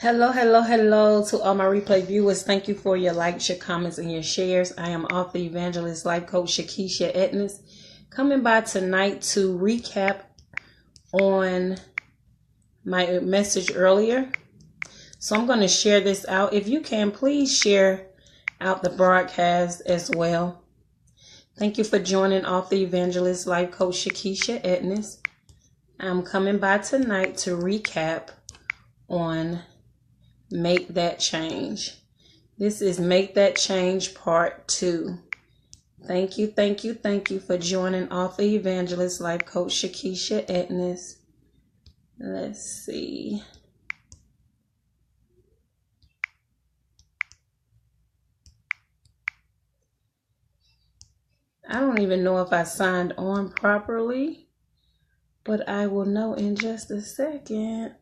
Hello, hello, hello to all my replay viewers. Thank you for your likes, your comments, and your shares. I am author, evangelist, life coach Shakisha Edness, coming by tonight to recap on my message earlier. So I'm going to share this out. If you can, please share out the broadcast as well. Thank you for joining author, evangelist, life coach Shakisha Edness. I'm coming by tonight to recap on Make That Change. This is Make That Change Part 2. Thank you for joining author, evangelist, life coach Shakisha Edness. Let's see. I don't even know if I signed on properly, but I will know in just a second.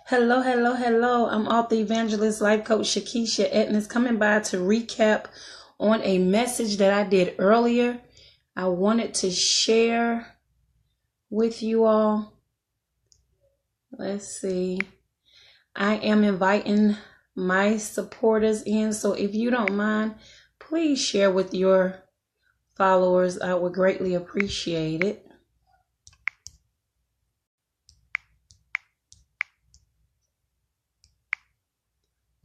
Hello, hello, hello. I'm author, evangelist, life coach Shakisha Edness, coming by to recap on a message that I did earlier. I wanted to share with you all. Let's see. I am inviting my supporters in, so if you don't mind, please share with your followers. I would greatly appreciate it.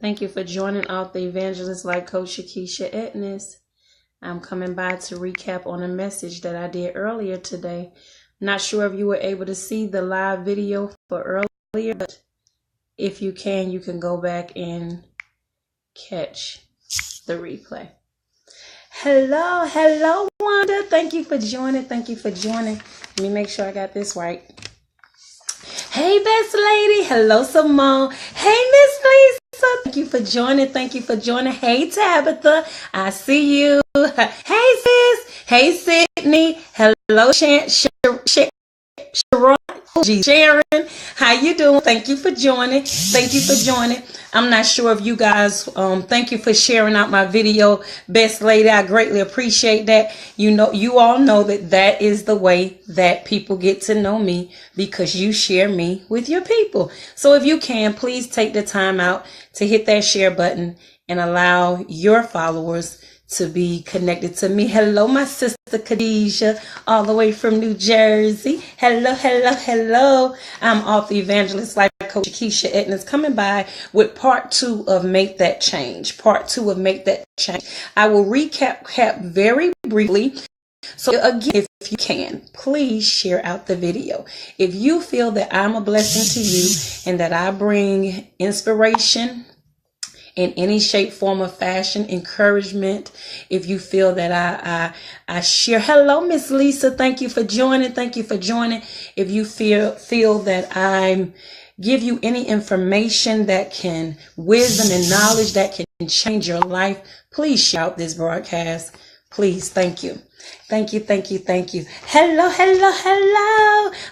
Thank you for joining author, evangelist, life coach Shakisha Edness. I'm coming by to recap on a message that I did earlier today. Not sure if you were able to see the live video for earlier, but if you can go back and catch the replay. Hello, hello, Wanda. Thank you for joining. Let me make sure I got this right. Hey, best lady. Hello, Simone. Hey, Miss Lisa. Thank you for joining. Hey, Tabitha. I see you. Hey, sis. Hey, Sydney. Hello, Sharon. Sharon, how you doing? Thank you for joining. I'm not sure if you guys, thank you for sharing out my video, best lady. I greatly appreciate that. You all know that is the way that people get to know me, because you share me with your people. So if you can, please take the time out to hit that share button and allow your followers to be connected to me. Hello, my sister Khadijah, all the way from New Jersey. Hello. I'm author, evangelist, life coach Shakisha Edness, coming by with part 2 of Make That Change. I will recap very briefly. So again, if you can, please share out the video. If you feel that I'm a blessing to you and that I bring inspiration in any shape, form, or fashion, encouragement, if you feel that I share. Hello, Miss Lisa. Thank you for joining. If you feel that I give you any information that can, wisdom and knowledge that can change your life, please share out this broadcast. Please. Thank you. Hello.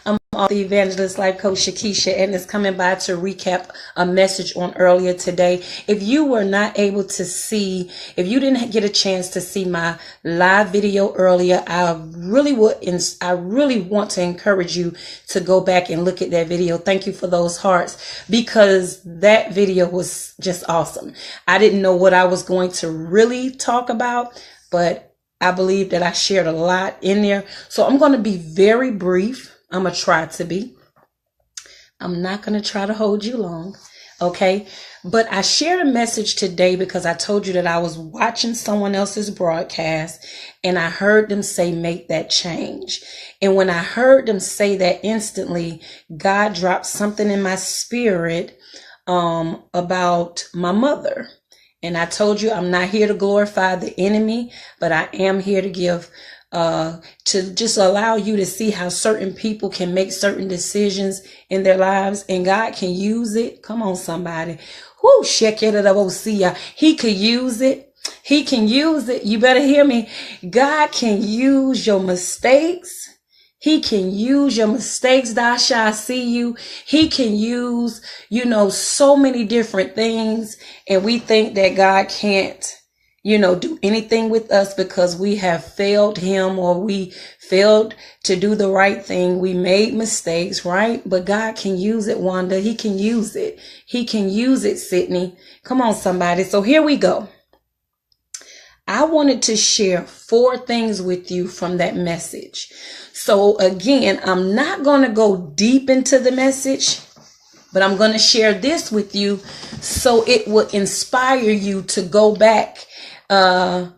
I'm author, evangelist, life coach Shakisha, and is coming by to recap a message on earlier today. If you were not able to see, if you didn't get a chance to see my live video earlier, I really want to encourage you to go back and look at that video. Thank you for those hearts, because that video was just awesome. I didn't know what I was going to really talk about, but I believe that I shared a lot in there. So I'm going to be very brief. I'm going to try to be. I'm not going to try to hold you long. Okay. But I shared a message today because I told you that I was watching someone else's broadcast and I heard them say, make that change. And when I heard them say that, instantly, God dropped something in my spirit about my mother. And I told you, I'm not here to glorify the enemy, but I am here to give, to just allow you to see how certain people can make certain decisions in their lives, and God can use it. Come on, somebody. Whoo, Shakisha. He could use it. You better hear me. God can use your mistakes. He can use your mistakes, Dasha. I see you. He can use, so many different things. And we think that God can't do anything with us because we have failed him or we failed to do the right thing. We made mistakes, right? But God can use it, Wanda. He can use it. He can use it, Sydney. Come on, somebody. So here we go. I wanted to share 4 things with you from that message. So again, I'm not going to go deep into the message, but I'm going to share this with you so it will inspire you to go back and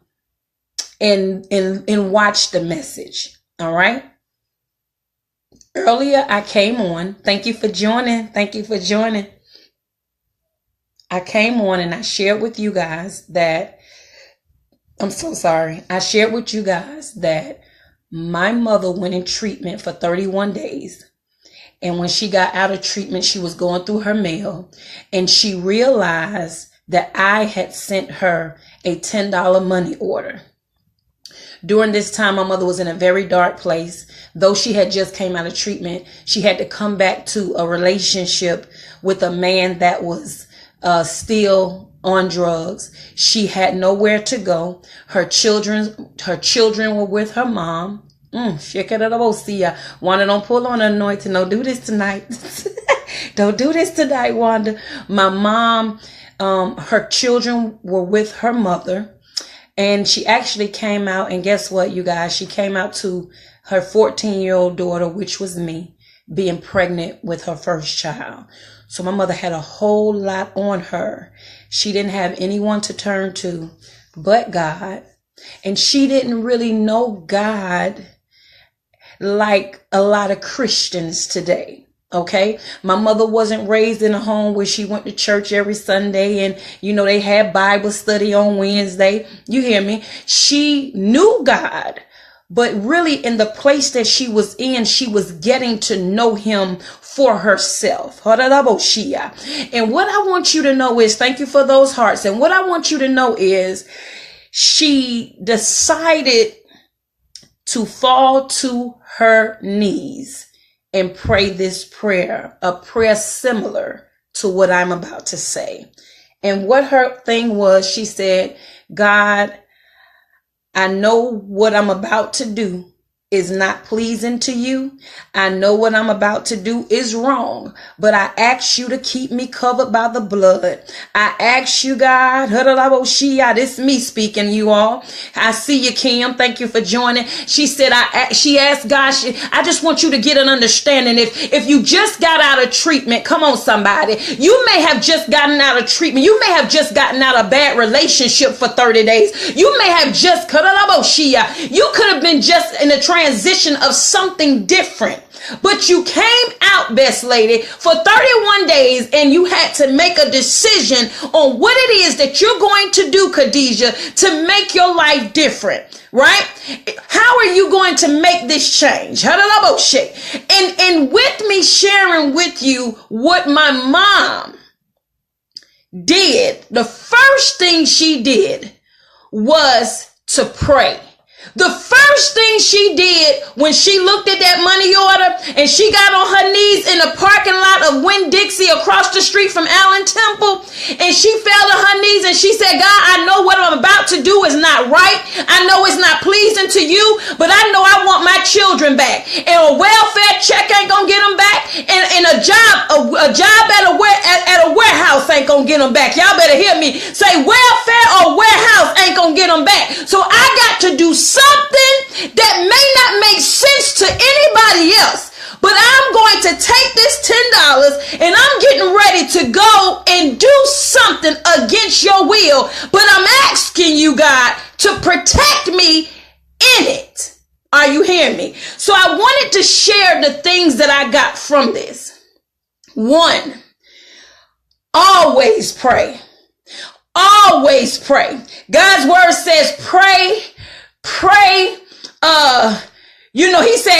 watch the message. All right. Earlier I came on. Thank you for joining. I came on and I shared with you guys that I shared with you guys that my mother went in treatment for 31 days. And when she got out of treatment, she was going through her mail and she realized that I had sent her a $10 money order. During this time, my mother was in a very dark place. Though she had just came out of treatment, she had to come back to a relationship with a man that was still on drugs. She had nowhere to go. Her children were with her mom. Wanda, don't pull on anointing. Don't do this tonight. Don't do this tonight, Wanda. My mom, her children were with her mother. And she actually came out, and guess what, you guys? She came out to her 14-year-old daughter, which was me, being pregnant with her first child. So my mother had a whole lot on her. She didn't have anyone to turn to but God. And she didn't really know God like a lot of Christians today. Okay. My mother wasn't raised in a home where she went to church every Sunday and, they had Bible study on Wednesday. You hear me? She knew God, but really in the place that she was in, she was getting to know him for herself. And what I want you to know is, thank you for those hearts. And what I want you to know is she decided to fall to her knees and pray this prayer, a prayer similar to what I'm about to say. And what her thing was, she said, God, I know what I'm about to do is not pleasing to you. I know what I'm about to do is wrong, but I ask you to keep me covered by the blood. I ask you, God, this me speaking, you all. I see you, Kim. Thank you for joining. She said, she asked God, I just want you to get an understanding. If you just got out of treatment, come on, somebody, you may have just gotten out of treatment. You may have just gotten out of a bad relationship for 30 days. You may have just, you could have been just in a transition of something different, but you came out, best lady, for 31 days and you had to make a decision on what it is that you're going to do, Khadijah, to make your life different, right? How are you going to make this change? And with me sharing with you what my mom did, the first thing she did was to pray. The first thing she did when she looked at that money order and she got on her knees in the parking lot of Winn-Dixie across the street from Allen Temple, and she fell to her knees and she said, God, I know what I'm about to do is not right. I know it's not pleasing to you, but I know I want my children back. And a welfare check ain't gonna get them back, and a job at a warehouse ain't gonna get them back. Y'all better hear me say welfare or warehouse ain't gonna get them back. So I got to do something that may not make sense to anybody else, but I'm going to take this $10 and I'm getting ready to go and do something against your will, but I'm asking you, God, to protect me in it. Are you hearing me? So I wanted to share the things that I got from this. 1, always pray. Always pray. God's word says pray.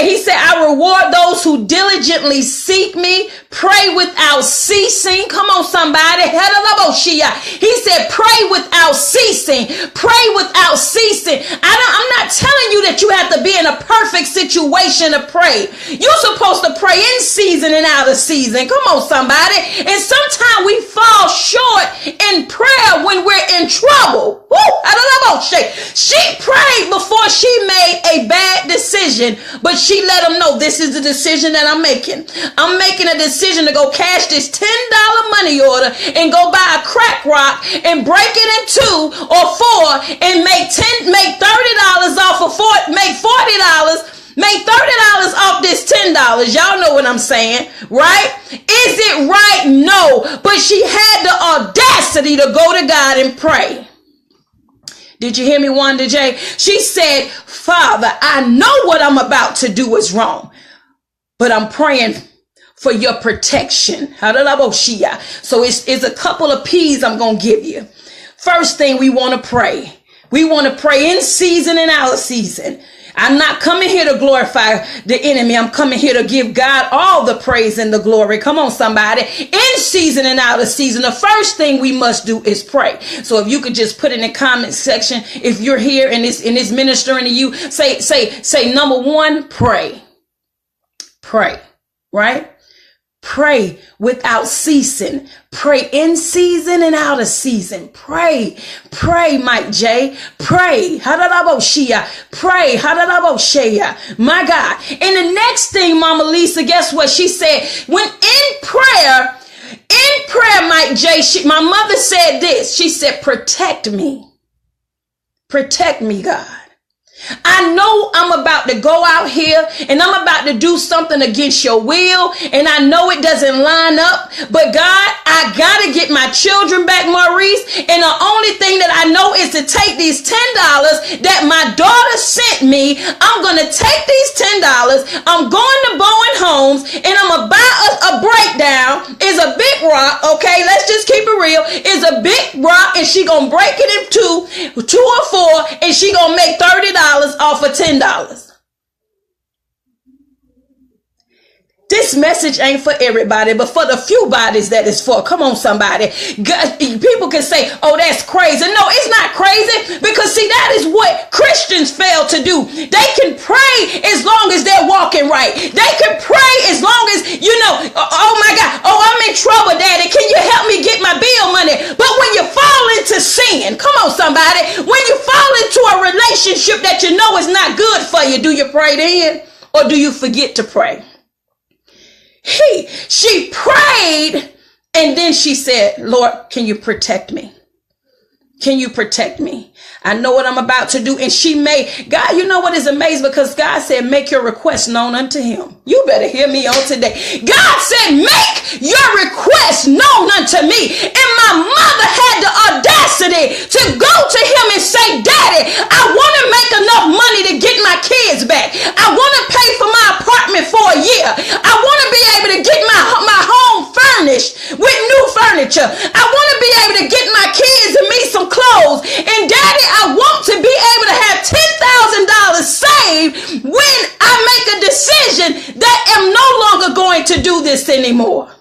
He said, I reward those who diligently seek me. Pray without ceasing. Come on, somebody. He said, pray without ceasing. Pray without ceasing. I'm not telling you that you have to be in a perfect situation to pray. You're supposed to pray in season and out of season. Come on, somebody. And sometimes we fall short in prayer when we're in trouble. She prayed before she made a bad decision, but she let him know, this is the decision that I'm making. I'm making a decision to go cash this $10 money order and go buy a crack rock and break it in 2 or 4 and make $30 off of make $40. Make $30 off this $10. Y'all know what I'm saying, right? Is it right? No. But she had the audacity to go to God and pray. Did you hear me, Wanda J? She said, Father, I know what I'm about to do is wrong, but I'm praying for your protection. So it's a couple of P's I'm going to give you. First thing, we want to pray. We want to pray in season and out of season. I'm not coming here to glorify the enemy. I'm coming here to give God all the praise and the glory. Come on, somebody. In season and out of season, the first thing we must do is pray. So if you could just put in the comment section, if you're here and it's ministering to you, say number 1, pray. Pray, right? Pray without ceasing. Pray in season and out of season. Pray. Pray, Mike J. Pray. Pray. My God. And the next thing, Mama Lisa, guess what? She said, when in prayer, Mike J, my mother said this. She said, protect me. Protect me, God. I know I'm about to go out here and I'm about to do something against your will, and I know it doesn't line up, but God, I gotta get my children back, Maurice, and the only thing that I know is to take these $10 that my daughter sent me. I'm gonna take these $10, I'm going to Bowen Homes, and I'm gonna buy a breakdown. It's a big rock, okay? Let's just keep it real. It's a big rock, and she gonna break it in 2 or 4, and she gonna make $30 off of $10. This message ain't for everybody, but for the few bodies that it's for. Come on, somebody. God, people can say, oh, that's crazy. No, it's not crazy, because see, that is what Christians fail to do. They can pray as long as they're walking right. They can pray as long as, oh my God, oh, I'm in trouble, Daddy. Can you help me get my bill money? But when you fall into sin, come on, somebody, when you fall into a relationship that you know is not good for you, do you pray then, or do you forget to pray? She prayed, and then she said, Lord, can you protect me? Can you protect me? I know what I'm about to do. And she made, God, you know what is amazing? Because God said, make your request known unto him. You better hear me on today. God said, make your request known unto me. And my mother had the audacity to go to him and say, Daddy, I want to make enough money to get my kids back. I want to pay for my apartment for a year. I want to be able to get my home furnished with new furniture. I want to be able to get my kids and me some clothes. And Daddy, I want to be able to have $10,000 saved when I make a decision that I'm no longer going to do this anymore.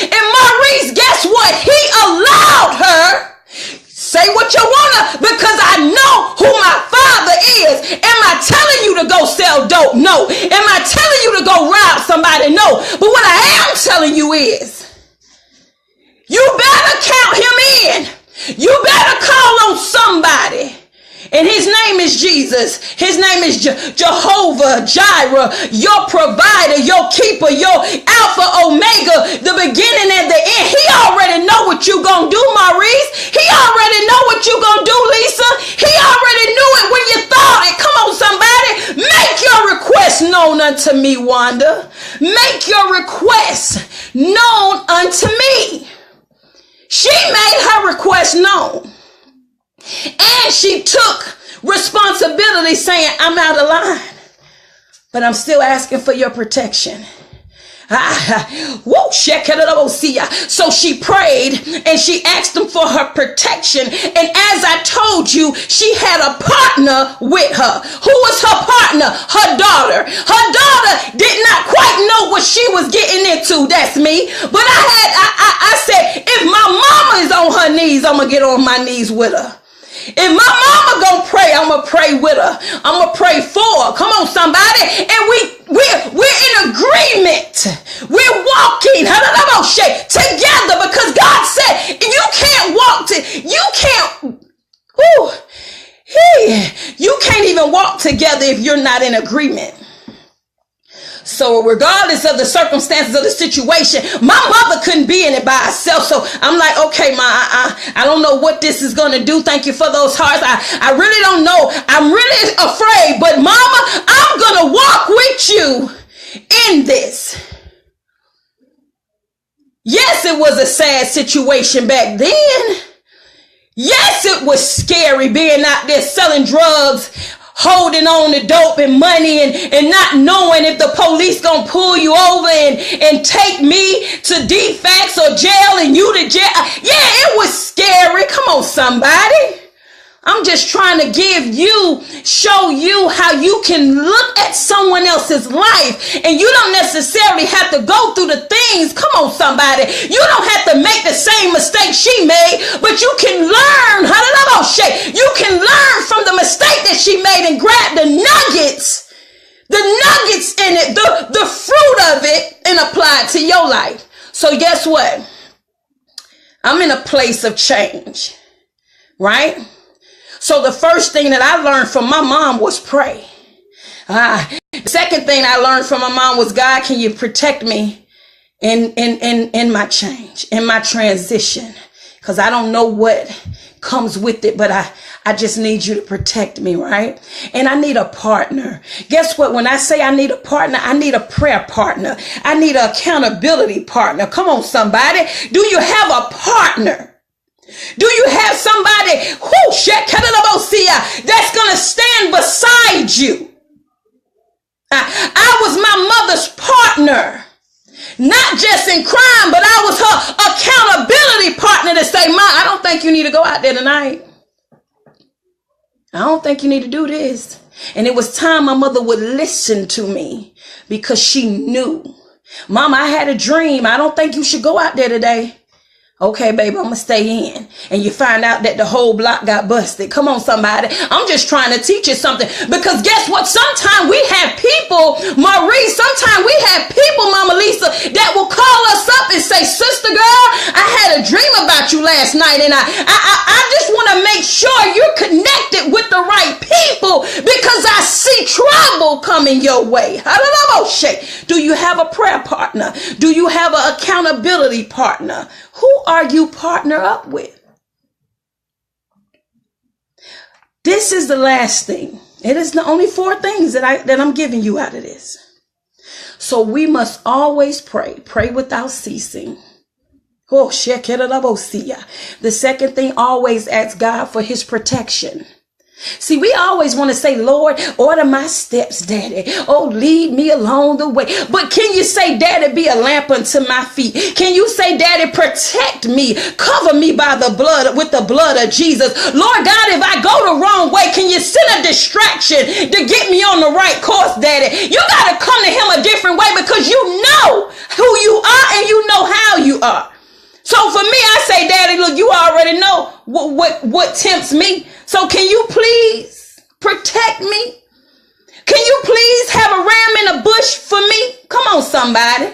And Maurice, guess what? He allowed her. Say what you wanna, because I know who my father is. Am I telling you to go sell dope? No. Am I telling you to go rob somebody? No. But what I am telling you is, you better count him in. You better call on somebody. And his name is Jesus. His name is Jehovah Jireh, your provider, your keeper, your Alpha, Omega, the beginning and the end. He already know what you gonna do, Maurice. He already know what you gonna do, Lisa. He already knew it when you thought it. Come on, somebody. Make your request known unto me, Wanda. Make your request known unto me. She made her request known. And she took responsibility, saying, I'm out of line, but I'm still asking for your protection. So she prayed and she asked him for her protection. And as I told you, she had a partner with her. Who was her partner? Her daughter. Her daughter did not quite know what she was getting into. That's me. But I said, if my mama is on her knees, I'm going to get on my knees with her. If my mama gonna pray, I'm gonna pray with her. I'm gonna pray for her. Come on, somebody. And we're in agreement. We're walking together, because God said you can't walk even walk together if you're not in agreement. So regardless of the circumstances of the situation, my mother couldn't be in it by herself. So I'm like, okay, Ma, I don't know what this is going to do. Thank you for those hearts. I really don't know. I'm really afraid. But Mama, I'm going to walk with you in this. Yes, it was a sad situation back then. Yes, it was scary being out there selling drugs, holding on to dope and money and not knowing if the police gonna pull you over and take me to DFAX or jail and you to jail. Yeah, it was scary. Come on, somebody. I'm just trying to show you how you can look at someone else's life and you don't necessarily have to go through the things. Come on, somebody. You don't have to make the same mistake she made, but you can learn. You can learn from the mistake that she made and grab the nuggets in it, the fruit of it, and apply it to your life. So guess what? I'm in a place of change, right? So the first thing that I learned from my mom was pray. The second thing I learned from my mom was, God, can you protect me in my change, in my transition? Because I don't know what comes with it, but I just need you to protect me, right? And I need a partner. Guess what? When I say I need a partner, I need a prayer partner. I need an accountability partner. Come on, somebody. Do you have a partner? Do you have somebody that's going to stand beside you? I was my mother's partner, not just in crime, but I was her accountability partner to say, Ma, I don't think you need to go out there tonight. I don't think you need to do this. And it was time my mother would listen to me because she knew. Mama, I had a dream. I don't think you should go out there today. Okay, baby, I'm going to stay in. And you find out that the whole block got busted. Come on, somebody. I'm just trying to teach you something. Because guess what? Sometimes we have people, Marie, sometimes we have people, Mama Lisa, that will call us up and say, Sister girl, I had a dream about you last night. And I just want to make sure you're connected with the right people because I see trouble coming your way. Do you have a prayer partner? Do you have an accountability partner? Who are you partner up with? This is the last thing. It is the only 4 things that I'm giving you out of this. So we must always pray. Pray without ceasing. The second thing, always ask God for his protection. See, we always want to say, Lord, order my steps, Daddy. Oh, lead me along the way. But can you say, Daddy, be a lamp unto my feet? Can you say, Daddy, protect me, cover me by the blood, with the blood of Jesus? Lord God, if I go the wrong way, can you send a distraction to get me on the right course, Daddy? You got to come to him a different way because you know who you are and you know how you are. So for me, I say, Daddy, look, you already know what tempts me. So can you please protect me? Can you please have a ram in a bush for me? Come on, somebody.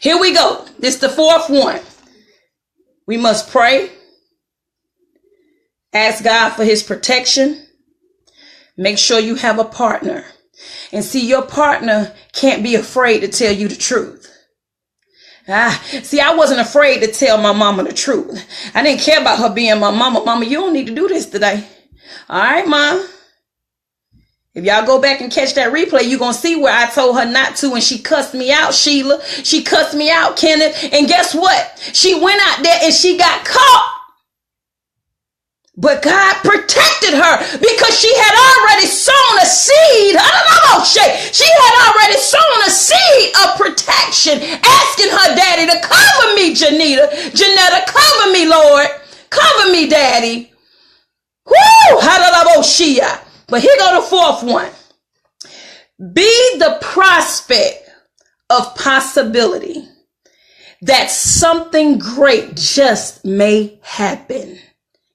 Here we go. This is the 4th one. We must pray. Ask God for his protection. Make sure you have a partner. And see, your partner can't be afraid to tell you the truth. See, I wasn't afraid to tell my mama the truth. I didn't care about her being my mama. Mama, you don't need to do this today. All right, Mom. If y'all go back and catch that replay, you're going to see where I told her not to and she cussed me out, Sheila. She cussed me out, Kenneth. And guess what? She went out there and she got caught. But God protected her because she had already sown a seed. She had already sown a seed of protection, asking her daddy to cover me, Janetta, cover me, Lord. Cover me, Daddy. Woo! But here go the 4th one. Be the prospect of possibility that something great just may happen.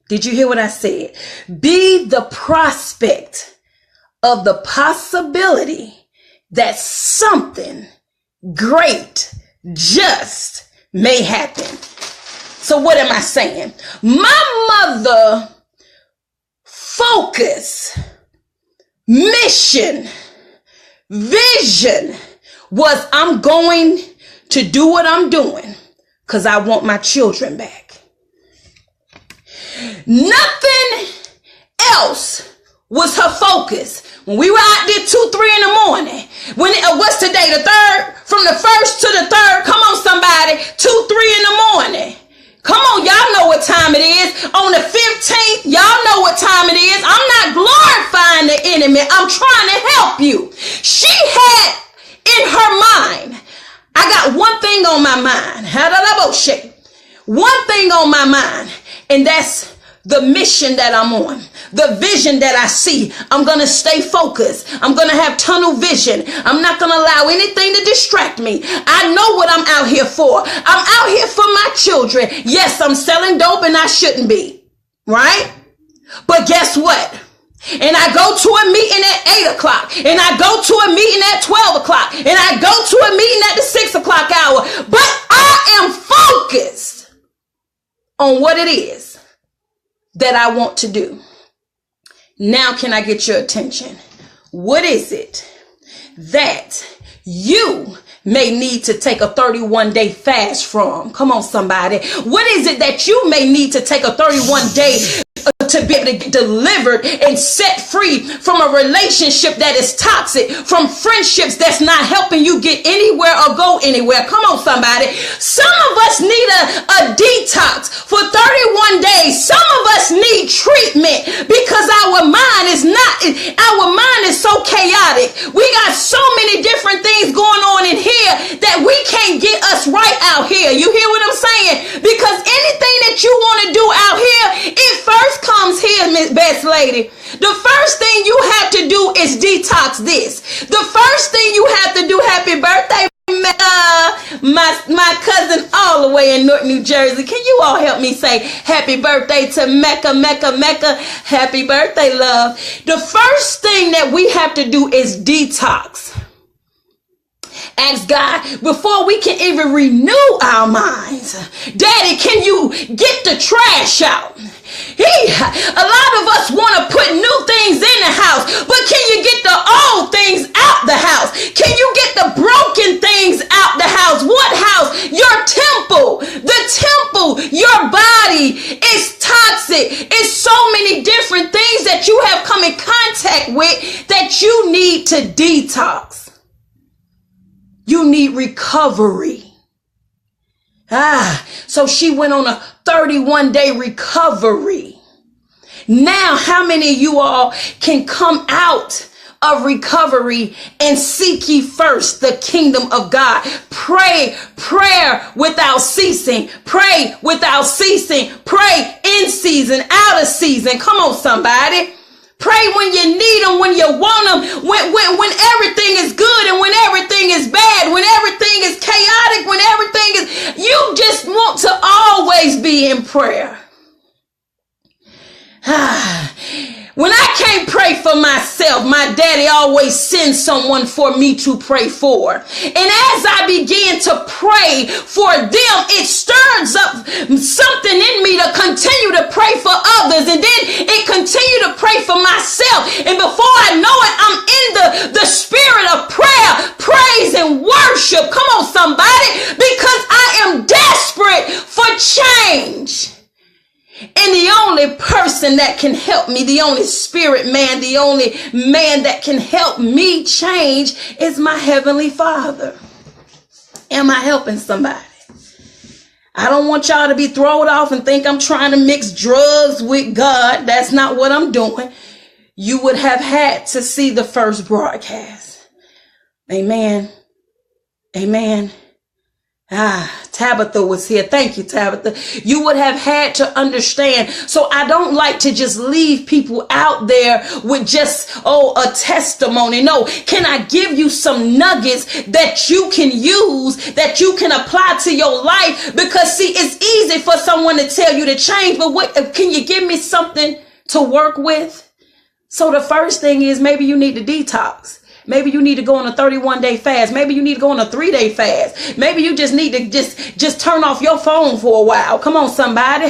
Did you hear what I said? Be the prospect of the possibility that something great just may happen. So what am I saying? My mother focus, mission, vision was I'm going to do what I'm doing because I want my children back. Nothing else was her focus. When we were out there 2, 3 in the morning, what's today, the 3rd? From the 1st to the 3rd, come on somebody, 2, 3 in the morning. Come on, y'all know what time it is. On the 15th, y'all know what time it is. I'm not glorifying the enemy. I'm trying to help you. She had in her mind, I got one thing on my mind. One thing on my mind, and that's the mission that I'm on, the vision that I see. I'm going to stay focused. I'm going to have tunnel vision. I'm not going to allow anything to distract me. I know what I'm out here for. I'm out here for my children. Yes, I'm selling dope and I shouldn't be, right? But guess what? And I go to a meeting at 8 o'clock, and I go to a meeting at 12 o'clock, and I go to a meeting at the 6 o'clock hour, but I am focused on what it is that I want to do. Now, can I get your attention? What is it that you may need to take a 31-day fast from? Come on, somebody. What is it that you may need to take a 31-day to be able to get delivered and set free from a relationship that is toxic, from friendships that's not helping you get anywhere or go anywhere? Come on, somebody. Some of us need a detox for 31 days. Some of us need treatment because our mind is so chaotic. We got so many different things going on in here that we can't get us right out here. You hear what I'm saying? Because anything that you want to do out here, it first comes here, Miss Best Lady. The first thing you have to do is detox this. The first thing you have to do, happy birthday, my cousin all the way in North New Jersey. Can you all help me say happy birthday to Mecca, Mecca, Mecca? Happy birthday, love. The first thing that we have to do is detox. Ask God before we can even renew our minds. Daddy, can you get the trash out? A lot of us want to put new things in the house, but can you get the old things out the house? Can you get the broken things out the house? What house? Your temple. The temple, your body is toxic. It's so many different things that you have come in contact with that you need to detox. You need recovery. So she went on a 31-day recovery. Now, how many of you all can come out of recovery and seek ye first the kingdom of God? Pray, prayer without ceasing. Pray without ceasing. Pray in season, out of season. Come on, somebody. Pray when you need them, when you want them, when everything is good and when everything is bad, when everything is chaotic, when everything is, you just want to always be in prayer. When I can't pray for myself, my daddy always sends someone for me to pray for. And as I begin to pray for them, it stirs up something in me to continue to pray for others. And then it continue to pray for myself. And before I know it, I'm in the spirit of prayer, praise and worship. Come on, somebody, because I am desperate for change. And the only person that can help me, the only spirit man, the only man that can help me change is my Heavenly Father. Am I helping somebody? I don't want y'all to be thrown off and think I'm trying to mix drugs with God. That's not what I'm doing. You would have had to see the first broadcast. Amen. Amen. Tabitha was here. Thank you, Tabitha. You would have had to understand. So I don't like to just leave people out there with just, a testimony. No, can I give you some nuggets that you can use, that you can apply to your life? Because see, it's easy for someone to tell you to change, but what can you give me something to work with? So the first thing is maybe you need to detox. Maybe you need to go on a 31-day fast. Maybe you need to go on a 3-day fast. Maybe you just need to just turn off your phone for a while. Come on, somebody.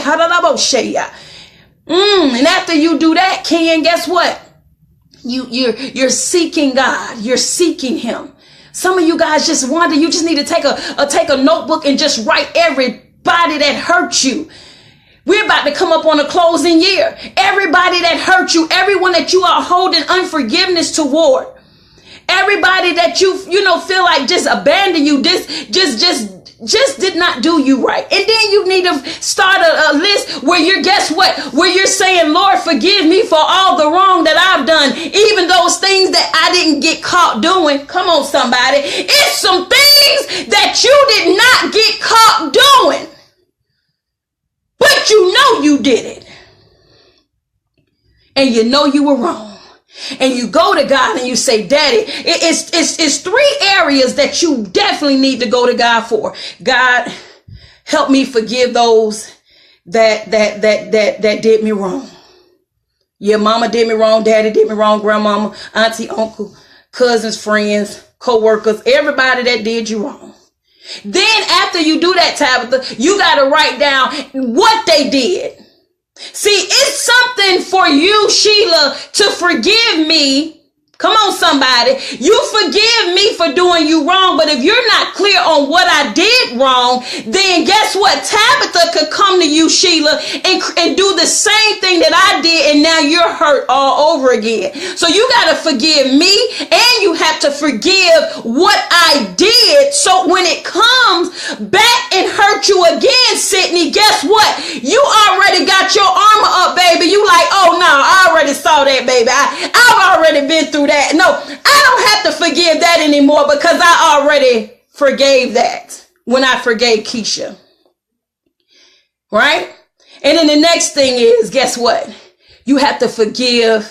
And after you do that, Ken, guess what? You're seeking God. You're seeking him. Some of you guys just wonder, you just need to take a notebook and just write everybody that hurt you. We're about to come up on a closing year. Everybody that hurt you, everyone that you are holding unforgiveness toward, everybody that you feel like just abandoned you, just did not do you right. And then you need to start a list where where you're saying, Lord, forgive me for all the wrong that I've done, even those things that I didn't get caught doing. Come on, somebody. It's some things that you did not get caught doing, but you know you did it. And you know you were wrong. And you go to God and you say, Daddy, it's 3 areas that you definitely need to go to God for. God, help me forgive those that did me wrong. Yeah, mama did me wrong, daddy did me wrong, grandmama, auntie, uncle, cousins, friends, co-workers, everybody that did you wrong. Then after you do that, Tabitha, you got to write down what they did. See, it's something for you, Sheila, to forgive me. Come on, somebody. You forgive me for doing you wrong, but if you're not clear on what I did wrong, then guess what? Tabitha could come to you, Sheila, and do the same thing that I did, and now you're hurt all over again. So you got to forgive me, and you have to forgive what I did, so when it comes back and hurt you again, Sydney, guess what? You already got your armor up, baby. You like, oh no, I already saw that, baby. I've already been through that. No, I don't have to forgive that anymore because I already forgave that when I forgave Keisha. Right? And then the next thing is, guess what? You have to forgive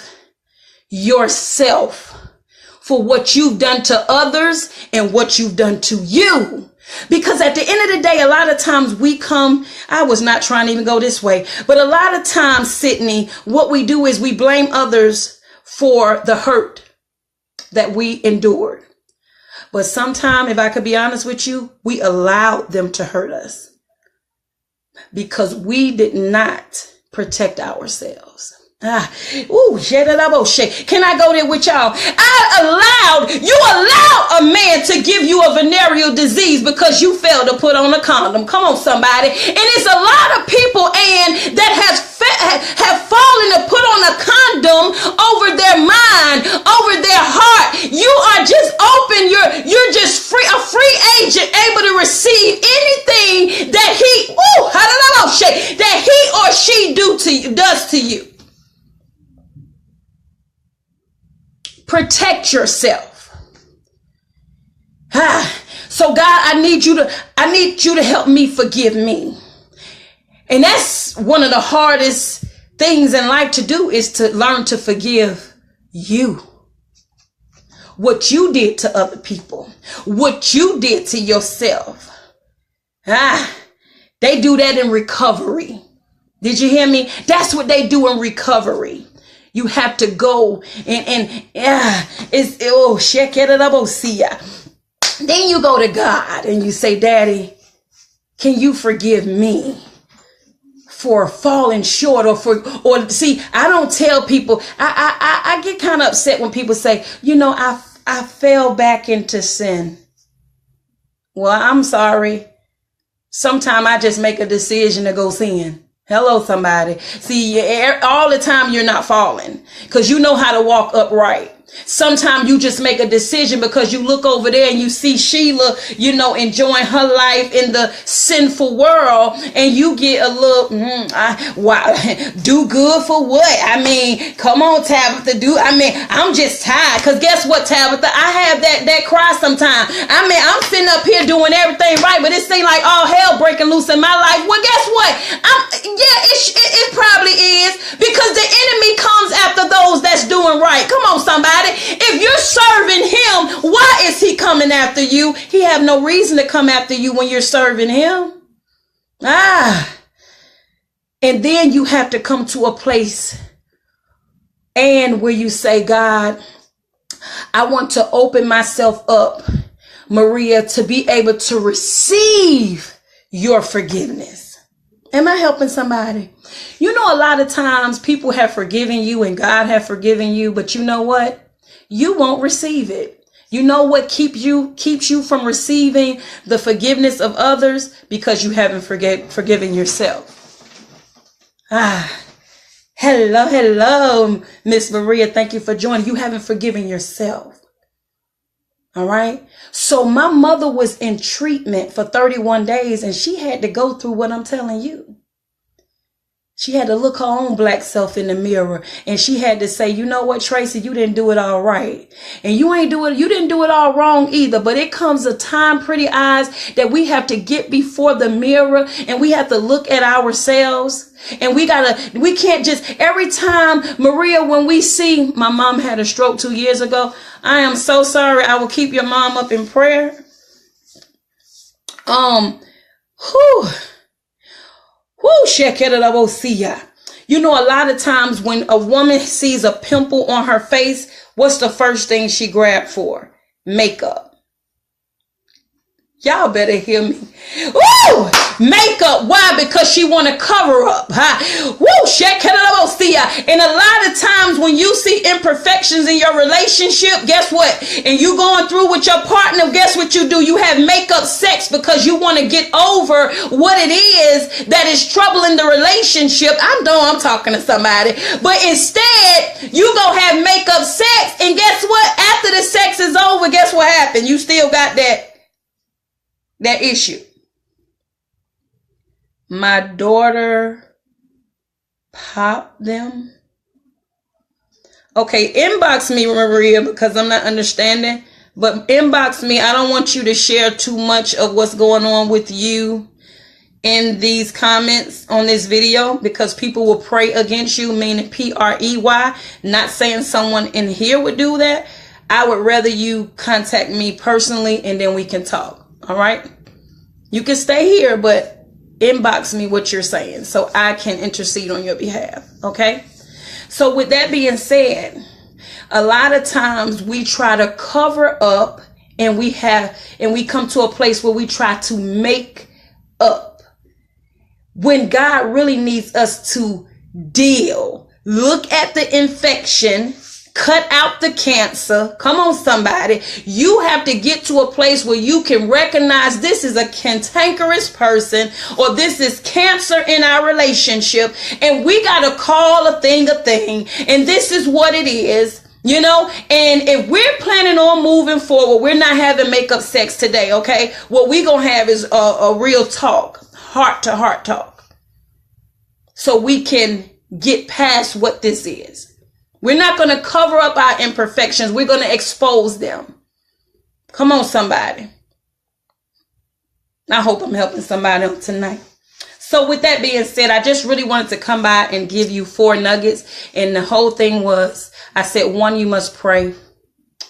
yourself for what you've done to others and what you've done to you. Because at the end of the day, a lot of times I was not trying to even go this way, but a lot of times, Sydney, what we do is we blame others for the hurt that we endured. But sometimes, if I could be honest with you, we allowed them to hurt us because we did not protect ourselves. Can I go there with y'all? You allowed a man to give you a venereal disease because you failed to put on a condom. Come on, somebody. And it's a lot of people, and that have fallen to put on a condom over their mind, over their heart. You are just open. You're just free, a free agent, able to receive anything that he or she does to you. Protect yourself. So God, I need you to help me forgive me. And that's one of the hardest things in life to do, is to learn to forgive you. What you did to other people, what you did to yourself. They do that in recovery. Did you hear me? That's what they do in recovery. You have to go then you go to God and you say, Daddy, can you forgive me for falling short or see, I don't tell people, I get kind of upset when people say, I fell back into sin. Well, I'm sorry. Sometimes I just make a decision to go sin. Hello, somebody. See, all the time you're not falling because you know how to walk upright. Sometimes you just make a decision because you look over there and you see Sheila, enjoying her life in the sinful world, and you get a little, do good for what? I mean, come on, Tabitha, I'm just tired. Because guess what, Tabitha? I have that cry sometimes. I'm sitting up here doing everything right, but it seems like all hell breaking loose in my life. Well, guess what? It probably is, because the enemy comes after those that's doing right. Come on, somebody. If you're serving him, why is he coming after you? He have no reason to come after you when you're serving him. And then you have to come to a place where you say, God, I want to open myself up, Maria, to be able to receive your forgiveness. Am I helping somebody? You know, a lot of times people have forgiven you and God have forgiven you, but you know what? You won't receive it. You know what keeps you from receiving the forgiveness of others? Because you haven't forgiven yourself. Hello, Miss Maria. Thank you for joining. You haven't forgiven yourself. All right. So my mother was in treatment for 31 days and she had to go through what I'm telling you. She had to look her own black self in the mirror and she had to say, you know what, Tracy, you didn't do it all right. And you didn't do it all wrong either. But it comes a time, pretty eyes, that we have to get before the mirror and we have to look at ourselves. And we can't just every time, Maria, when we see my mom had a stroke 2 years ago. I am so sorry. I will keep your mom up in prayer. You know, a lot of times when a woman sees a pimple on her face, what's the first thing she grabbed for? Makeup. Y'all better hear me. Woo! Makeup. Why? Because she want to cover up. Woo! And a lot of times when you see imperfections in your relationship, guess what? And you going through with your partner, guess what you do? You have makeup sex because you want to get over what it is that is troubling the relationship. I know I'm talking to somebody. But instead, you go have makeup sex. And guess what? After the sex is over, guess what happened? You still got that issue. My daughter popped them. Okay, inbox me, Maria, because I'm not understanding. But inbox me. I don't want you to share too much of what's going on with you in these comments on this video, because people will pray against you, meaning PREY. Not saying someone in here would do that. I would rather you contact me personally and then we can talk. All right. You can stay here, but inbox me what you're saying so I can intercede on your behalf. Okay. So with that being said, a lot of times we try to cover up and we come to a place where we try to make up when God really needs us to deal. Look at the infection. Cut out the cancer. Come on, somebody. You have to get to a place where you can recognize this is a cantankerous person or this is cancer in our relationship. And we got to call a thing. And this is what it is, you know. And if we're planning on moving forward, we're not having makeup sex today, okay? What we going to have is a real talk, heart to heart talk. So we can get past what this is. We're not going to cover up our imperfections. We're going to expose them. Come on, somebody. I hope I'm helping somebody else tonight. So with that being said, I just really wanted to come by and give you 4 nuggets. And the whole thing was, I said, 1, you must pray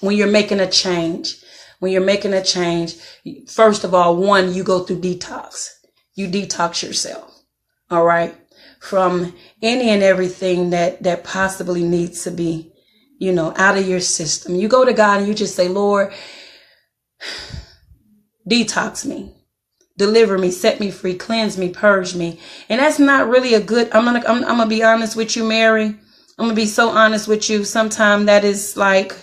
when you're making a change. When you're making a change, first of all, 1, you go through detox. You detox yourself. All right. From any and everything that possibly needs to be, you know, out of your system. You go to God and you just say, Lord, detox me, deliver me, set me free, cleanse me, purge me. And that's not really a good, I'm gonna be honest with you, Mary. I'm gonna be so honest with you. Sometimes that is like,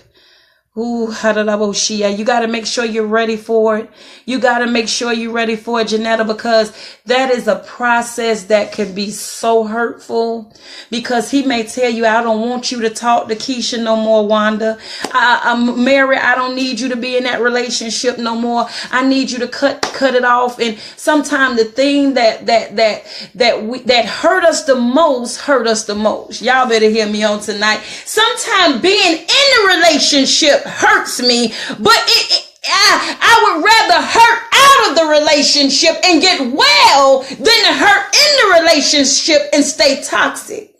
ooh, you got to make sure you're ready for it. You got to make sure you're ready for it, Janetta, because that is a process that can be so hurtful, because he may tell you, I don't want you to talk to Keisha no more, Wanda. Mary, I don't need you to be in that relationship no more. I need you to cut it off. And sometimes the thing that hurt us the most. Y'all better hear me on tonight. Sometimes being in the relationship hurts me, but I would rather hurt out of the relationship and get well than to hurt in the relationship and stay toxic.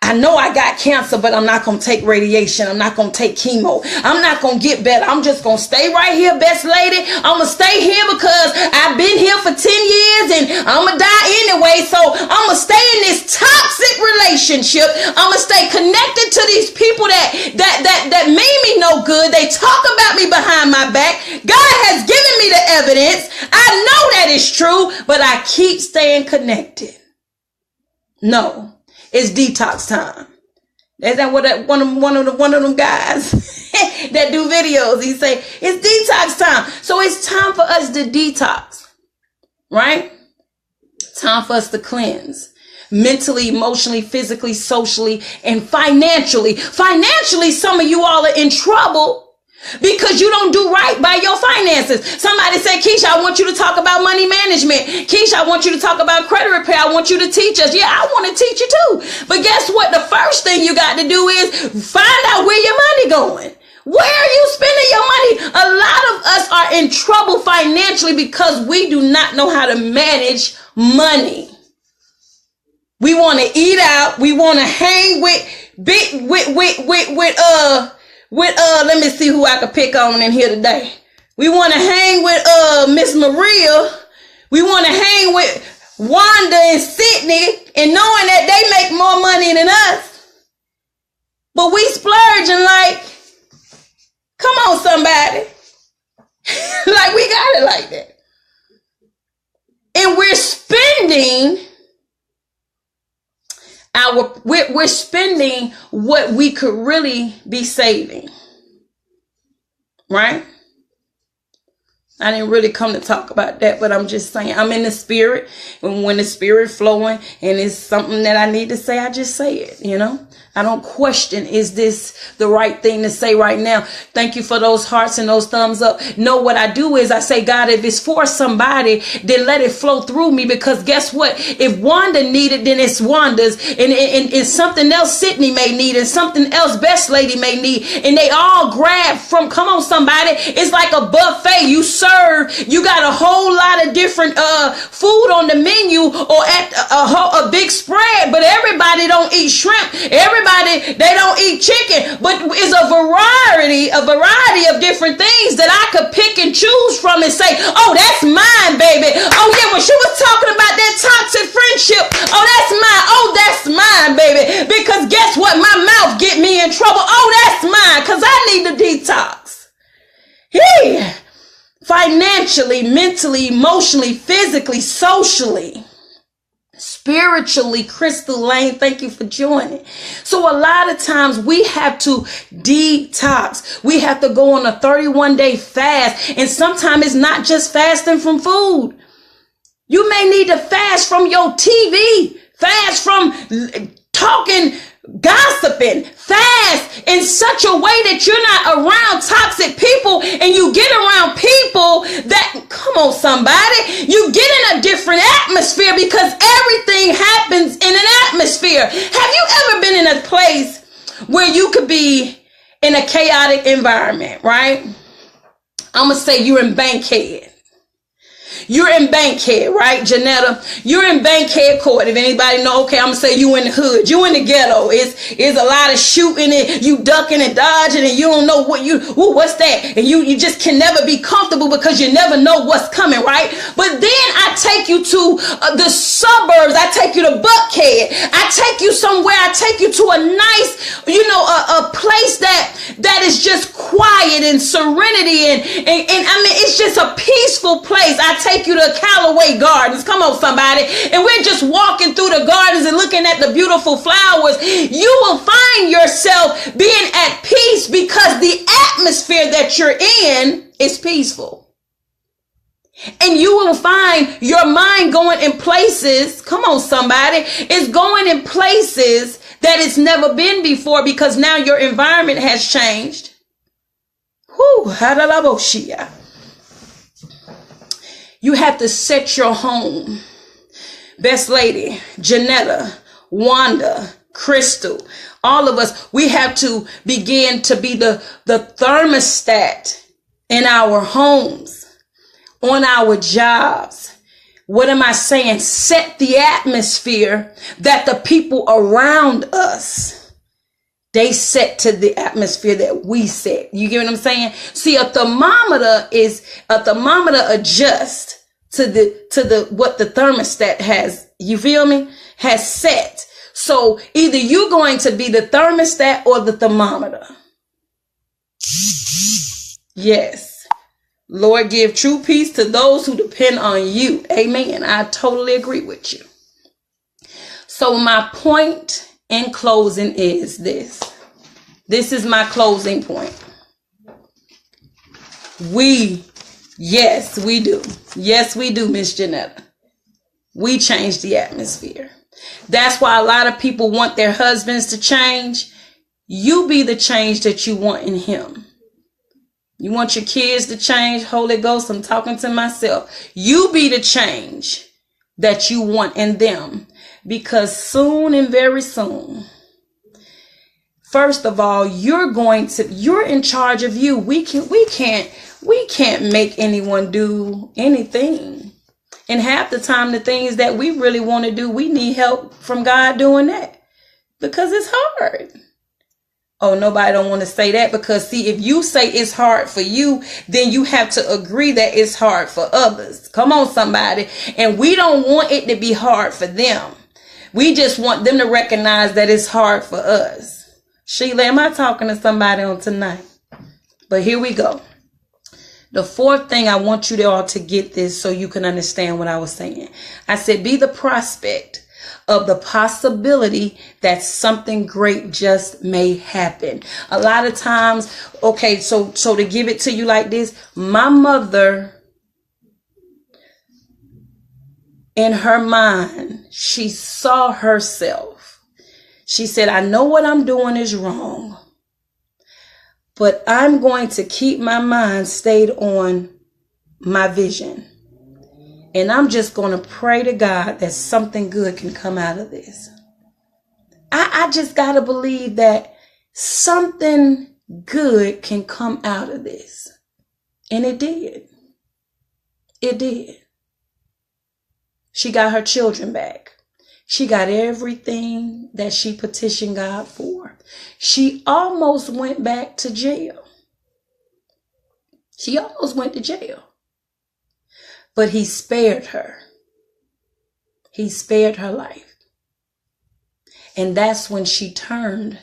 I know I got cancer, but I'm not going to take radiation. I'm not going to take chemo. I'm not going to get better. I'm just going to stay right here, best lady. I'm going to stay here because I've been here for 10 years and I'm going to die anyway. So I'm going to stay in this toxic relationship. I'm going to stay connected to these people that mean me no good. They talk about me behind my back. God has given me the evidence. I know that that is true, but I keep staying connected. No, it's detox time. Is that what one of them guys that do videos, he say, it's detox time. So it's time for us to detox, right? Time for us to cleanse. Mentally, emotionally, physically, socially, and financially. Financially, some of you all are in trouble because you don't do right by your finances. Somebody said, Keisha, I want you to talk about money management. Keisha, I want you to talk about credit repair. I want you to teach us. Yeah, I want to teach you too. But guess what? The first thing you got to do is find out where your money going. Where are you spending your money? A lot of us are in trouble financially because we do not know how to manage money. We want to eat out. We want to hang let me see who I could pick on in here today. We want to hang with Miss Maria. We want to hang with Wanda and Sydney, and knowing that they make more money than us. But we splurging like, come on somebody. Like we got it like that. And we're spending we're spending what we could really be saving, right? I didn't really come to talk about that, but I'm just saying I'm in the spirit, and when the spirit flowing and it's something that I need to say, I just say it, you know? I don't question, is this the right thing to say right now? Thank you for those hearts and those thumbs up. No, what I do is I say, God, if it's for somebody, then let it flow through me, because guess what? If Wanda needed, then it's Wanda's, and something else Sydney may need, and something else Best Lady may need, and they all grab from, come on somebody, it's like a buffet. You serve, you got a whole lot of different food on the menu, or at a big spread, but everybody don't eat shrimp. Everybody, they don't eat chicken, but it's a variety of different things that I could pick and choose from and say, oh, that's mine, baby. Oh yeah, when she was talking about that toxic friendship, oh, that's mine. Oh, that's mine, baby. Because guess what? My mouth get me in trouble. Oh, that's mine, because I need to detox. Yeah. Financially, mentally, emotionally, physically, socially, spiritually. Crystal Lane, thank you for joining. So a lot of times we have to detox. We have to go on a 31-day fast. And sometimes it's not just fasting from food. You may need to fast from your TV, fast from talking, gossiping, fast in such a way that you're not around toxic people, and you get around people that, come on somebody, you get in a different atmosphere, because everything happens in an atmosphere. Have you ever been in a place where you could be in a chaotic environment, right? I'm going to say you're in Bankhead. You're in Bankhead, right, Janetta? You're in Bankhead Court. If anybody know, okay, I'm gonna say you in the hood. You in the ghetto. It's a lot of shooting, and you ducking and dodging, and you don't know what's that? And you just can never be comfortable because you never know what's coming, right? But then I take you to the suburbs. I take you to Buckhead. I take you somewhere. I take you to a nice, a place that is just quiet and serenity, and I mean, it's just a peaceful place. I take you to Callaway Gardens. Come on, somebody. And we're just walking through the gardens and looking at the beautiful flowers. You will find yourself being at peace because the atmosphere that you're in is peaceful. And you will find your mind going in places, come on, somebody, it's going in places that it's never been before, because now your environment has changed. Whew, hadalaboshia. You have to set your home. Best Lady, Janetta, Wanda, Crystal, all of us, we have to begin to be the thermostat in our homes, on our jobs. What am I saying? Set the atmosphere that the people around us, they set to the atmosphere that we set. You get what I'm saying? See, a thermometer adjusts to the what the thermostat has, you feel me, has set. So either you're going to be the thermostat or the thermometer. Yes. Lord, give true peace to those who depend on you. Amen. I totally agree with you. So my point in closing is this. This is my closing point. Yes, we do. Yes, we do, Miss Janetta. We change the atmosphere. That's why a lot of people want their husbands to change. You be the change that you want in him. You want your kids to change. Holy Ghost, I'm talking to myself. You be the change that you want in them. Because soon and very soon, first of all, you're in charge of you. We can't make anyone do anything. And half the time, the things that we really want to do, we need help from God doing that. Because it's hard. Oh, nobody don't want to say that, because see, if you say it's hard for you, then you have to agree that it's hard for others. Come on, somebody. And we don't want it to be hard for them. We just want them to recognize that it's hard for us. Sheila, am I talking to somebody on tonight? But here we go. The fourth thing, I want you all to get this so you can understand what I was saying. I said, be the prospect of the possibility that something great just may happen. A lot of times, okay, so to give it to you like this, my mother, in her mind, she saw herself. She said, I know what I'm doing is wrong, but I'm going to keep my mind stayed on my vision. And I'm just going to pray to God that something good can come out of this. I just got to believe that something good can come out of this. And it did. It did. She got her children back. She got everything that she petitioned God for. She almost went back to jail. She almost went to jail. But he spared her. He spared her life. And that's when she turned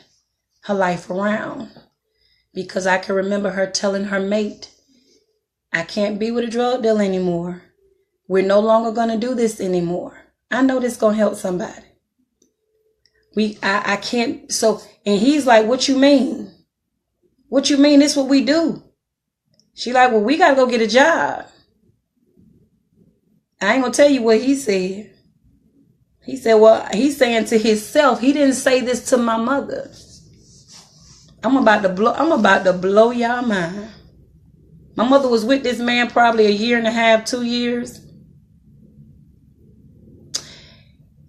her life around. Because I can remember her telling her mate, I can't be with a drug dealer anymore. We're no longer going to do this anymore. I know this going to help somebody. I can't. So, and he's like, what you mean? What you mean? This is what we do. She like, well, we got to go get a job. I ain't going to tell you what he said. He said, well, he's saying to himself, he didn't say this to my mother. I'm about to blow y'all mind. My mother was with this man probably 1.5 years, 2 years.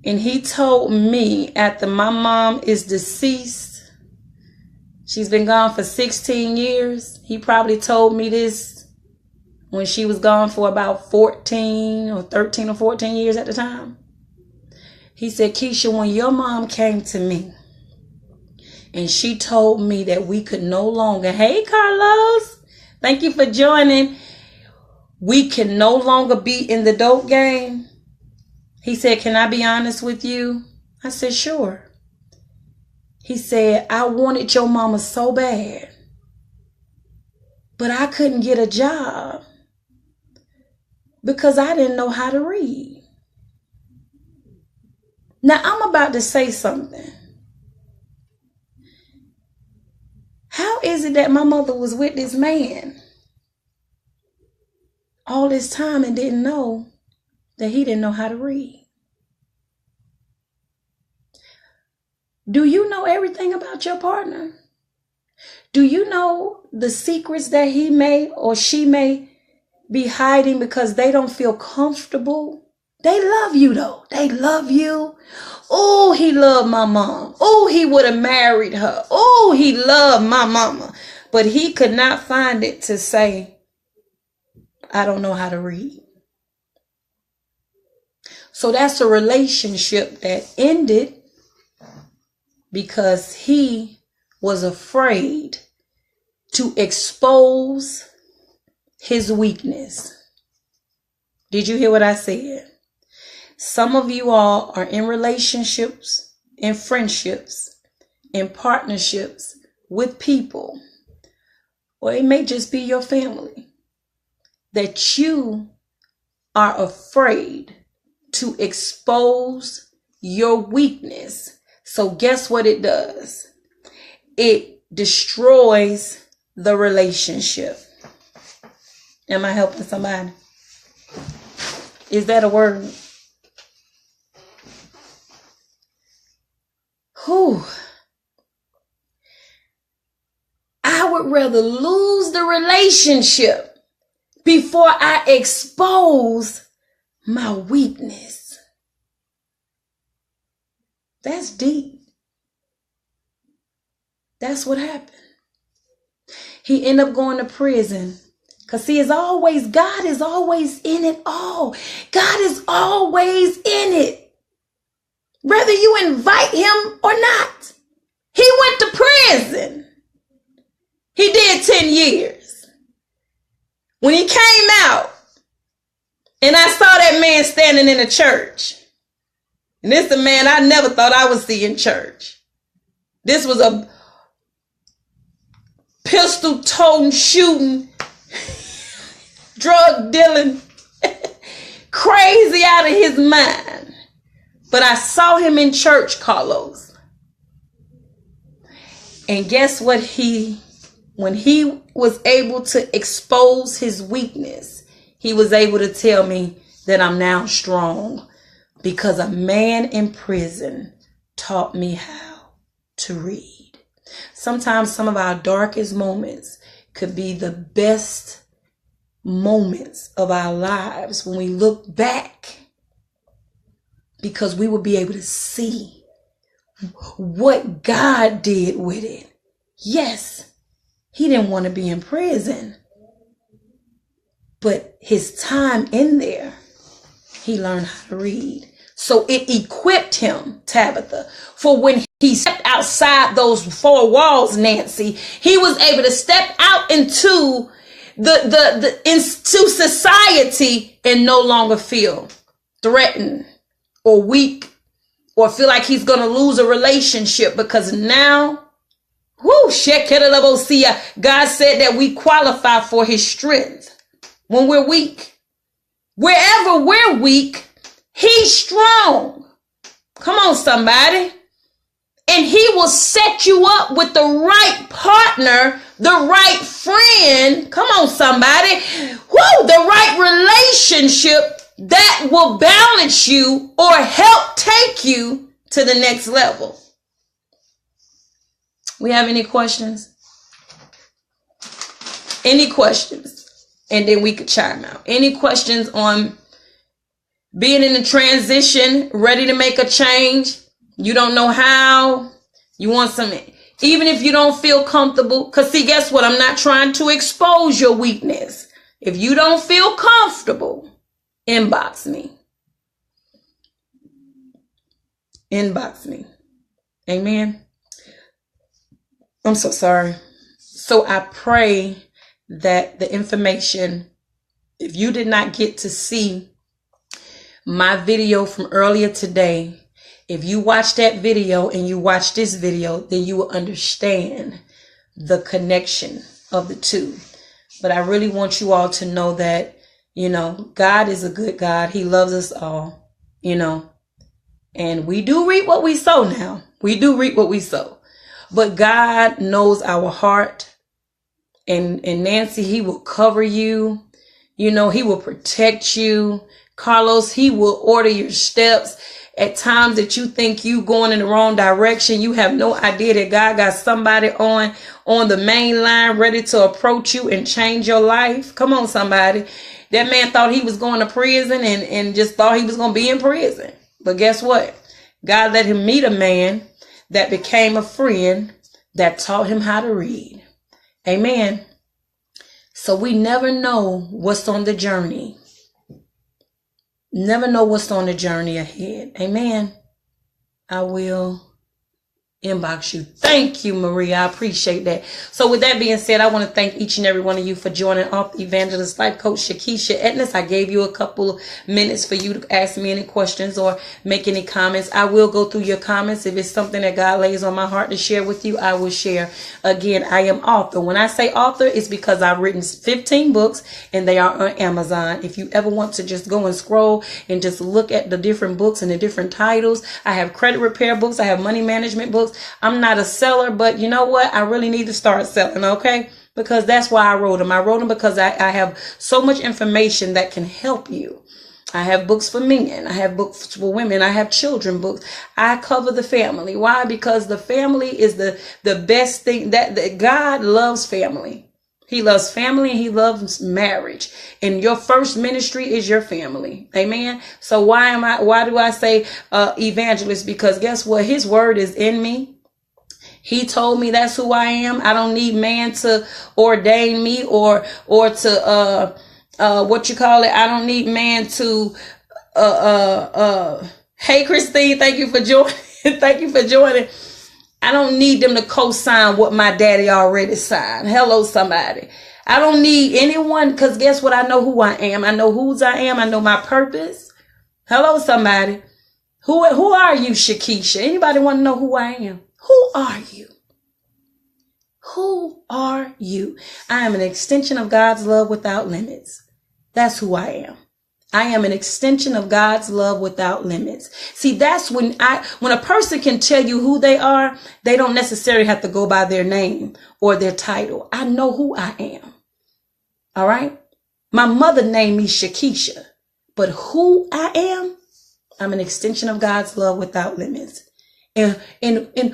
And he told me after my mom is deceased, she's been gone for 16 years. He probably told me this when she was gone for about 13 or 14 years at the time. He said, Keisha, when your mom came to me and she told me that we could no longer, hey, Carlos, thank you for joining. We can no longer be in the dope game. He said, can I be honest with you? I said, sure. He said, I wanted your mama so bad, but I couldn't get a job because I didn't know how to read. Now, I'm about to say something. How is it that my mother was with this man all this time and didn't know that he didn't know how to read? Do you know everything about your partner? Do you know the secrets that he may or she may be hiding because they don't feel comfortable? They love you though. They love you. Oh, he loved my mom. Oh, he would have married her. Oh, he loved my mama. But he could not find it to say, I don't know how to read. So that's a relationship that ended because he was afraid to expose his weakness. Did you hear what I said? Some of you all are in relationships, in friendships, in partnerships with people, or it may just be your family. that you are afraid to expose your weakness. So guess what it does? It destroys the relationship. Am I helping somebody? Is that a word? Whew. I would rather lose the relationship before I expose my weakness. That's deep. That's what happened. He ended up going to prison. Because see, God is always in it all. God is always in it. Whether you invite him or not. He went to prison. He did 10 years. When he came out, and I saw that man standing in a church. And this is a man I never thought I would see in church. This was a pistol toting, shooting, drug dealing, crazy out of his mind. But I saw him in church, Carlos. And guess what? When he was able to expose his weakness, he was able to tell me that I'm now strong because a man in prison taught me how to read. Sometimes some of our darkest moments could be the best moments of our lives when we look back, because we will be able to see what God did with it. Yes, he didn't want to be in prison, but his time in there, he learned how to read. So it equipped him, Tabitha, for when he stepped outside those four walls, Nancy, he was able to step out into into society and no longer feel threatened or weak or feel like he's going to lose a relationship, because now, God said that we qualify for his strength when we're weak. Wherever we're weak, he's strong. Come on, somebody. And he will set you up with the right partner, the right friend. Come on, somebody. The right relationship that will balance you or help take you to the next level. We have any questions? Any questions? And then we could chime out. Any questions on being in a transition, ready to make a change? You don't know how. You want some, even if you don't feel comfortable. Because see, guess what? I'm not trying to expose your weakness. If you don't feel comfortable, inbox me. Inbox me. Amen. I'm so sorry. So I pray that the information, if you did not get to see my video from earlier today, if you watch that video and you watch this video, then you will understand the connection of the two. But I really want you all to know that, God is a good God. He loves us all, and we do reap what we sow now. We do reap what we sow. But God knows our heart. And Nancy, he will cover you. He will protect you. Carlos, he will order your steps. At times that you think you going in the wrong direction, you have no idea that God got somebody on the main line ready to approach you and change your life. Come on, somebody. That man thought he was going to prison and just thought he was going to be in prison. But guess what? God let him meet a man that became a friend that taught him how to read. Amen. So we never know what's on the journey. Never know what's on the journey ahead. Amen. I will inbox you. Thank you, Maria. I appreciate that. So with that being said, I want to thank each and every one of you for joining off Evangelist Life Coach Shakisha Edness. I gave you a couple minutes for you to ask me any questions or make any comments. I will go through your comments. If it's something that God lays on my heart to share with you, I will share. Again, I am author. When I say author, it's because I've written 15 books and they are on Amazon. If you ever want to just go and scroll and just look at the different books and the different titles, I have credit repair books. I have money management books. I'm not a seller, but you know what? I really need to start selling, okay? Because that's why I wrote them. I wrote them because I have so much information that can help you. I have books for men. I have books for women. I have children books. I cover the family. Why? Because the family is the best thing. That God loves family. He loves family and he loves marriage. And your first ministry is your family. Amen. So why do I say evangelist? Because guess what? His word is in me. He told me that's who I am. I don't need man to ordain me or to what you call it. I don't need man to hey Christine, thank you for joining. Thank you for joining. I don't need them to co-sign what my daddy already signed. Hello, somebody. I don't need anyone because guess what? I know who I am. I know whose I am. I know my purpose. Hello, somebody. Who are you, Shakisha? Anybody want to know who I am? Who are you? Who are you? I am an extension of God's love without limits. That's who I am. I am an extension of God's love without limits. See, that's when a person can tell you who they are, they don't necessarily have to go by their name or their title. I know who I am. All right. My mother named me Shakisha, but who I am, I'm an extension of God's love without limits. And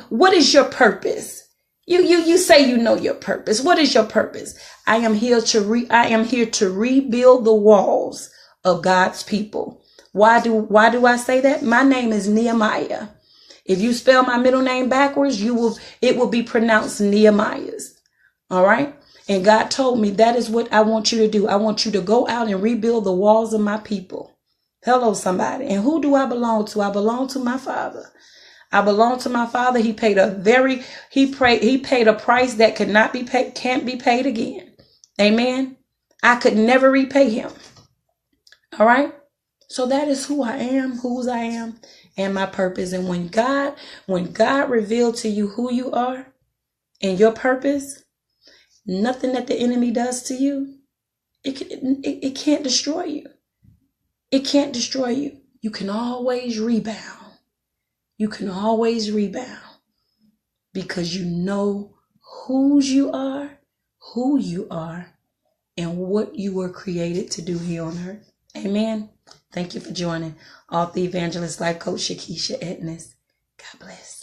what is your purpose? You say you know your purpose. What is your purpose? I am here to rebuild the walls of God's people. Why do I say that? My name is Nehemiah. If you spell my middle name backwards, it will be pronounced Nehemiah's. All right. And God told me that is what I want you to do. I want you to go out and rebuild the walls of my people. Hello, somebody. And who do I belong to? I belong to my Father. I belong to my Father. He paid a price that can't be paid again. Amen. I could never repay him. All right. So that is who I am, whose I am, and my purpose. And when God revealed to you who you are and your purpose, nothing that the enemy does to you, it can't destroy you. It can't destroy you. You can always rebound. You can always rebound because you know whose you are, who you are, and what you were created to do here on earth. Amen. Thank you for joining Author Evangelist Life Coach Shakisha Edness. God bless.